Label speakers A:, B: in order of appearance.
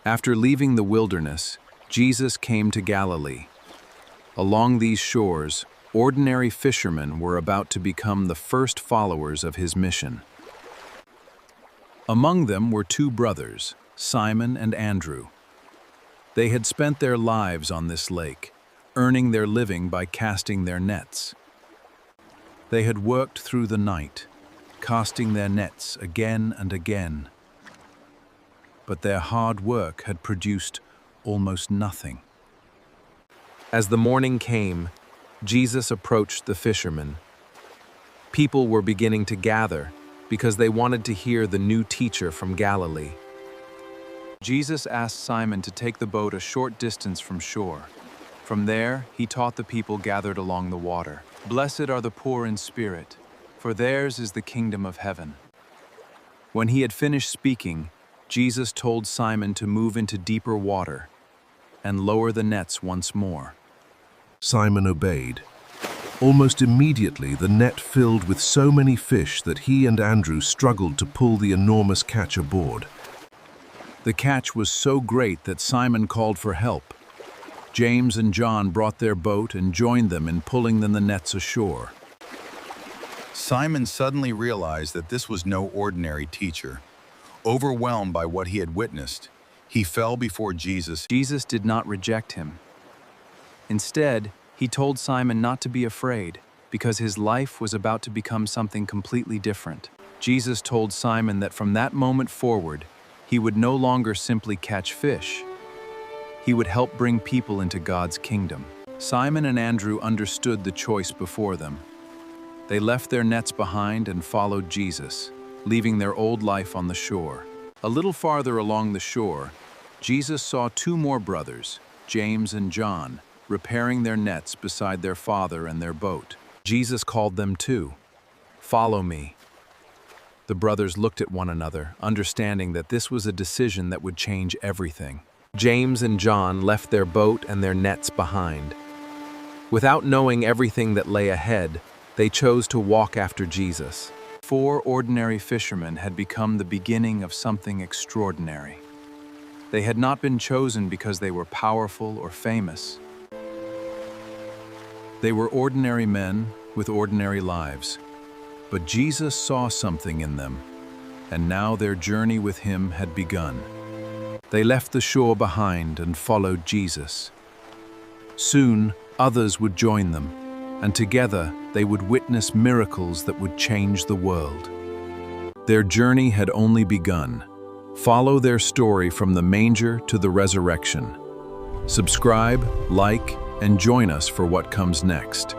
A: After leaving the wilderness, Jesus came to Galilee. Along these shores, ordinary fishermen were about to become the first followers of his mission. Among them were two brothers, Simon and Andrew. They had spent their lives on this lake, earning their living by casting their nets. They had worked through the night, casting their nets again and again. But their hard work had produced almost nothing. As the morning came, Jesus approached the fishermen. People were beginning to gather because they wanted to hear the new teacher from Galilee. Jesus asked Simon to take the boat a short distance from shore. From there, he taught the people gathered along the water. "Blessed are the poor in spirit, for theirs is the kingdom of heaven." When he had finished speaking, Jesus told Simon to move into deeper water and lower the nets once more.
B: Simon obeyed. Almost immediately, the net filled with so many fish that he and Andrew struggled to pull the enormous catch aboard.
A: The catch was so great that Simon called for help. James and John brought their boat and joined them in pulling the nets ashore.
C: Simon suddenly realized that this was no ordinary teacher. Overwhelmed by what he had witnessed, he fell before Jesus.
A: Jesus did not reject him. Instead, he told Simon not to be afraid, because his life was about to become something completely different. Jesus told Simon that from that moment forward, he would no longer simply catch fish. He would help bring people into God's kingdom. Simon and Andrew understood the choice before them. They left their nets behind and followed Jesus, leaving their old life on the shore. A little farther along the shore, Jesus saw two more brothers, James and John, repairing their nets beside their father and their boat. Jesus called them too. "Follow me." The brothers looked at one another, understanding that this was a decision that would change everything. James and John left their boat and their nets behind. Without knowing everything that lay ahead, they chose to walk after Jesus. 4 ordinary fishermen had become the beginning of something extraordinary. They had not been chosen because they were powerful or famous. They were ordinary men with ordinary lives. But Jesus saw something in them, and now their journey with him had begun. They left the shore behind and followed Jesus. Soon, others would join them, and together they would witness miracles that would change the world. Their journey had only begun. Follow their story from the manger to the resurrection. Subscribe, like, and join us for what comes next.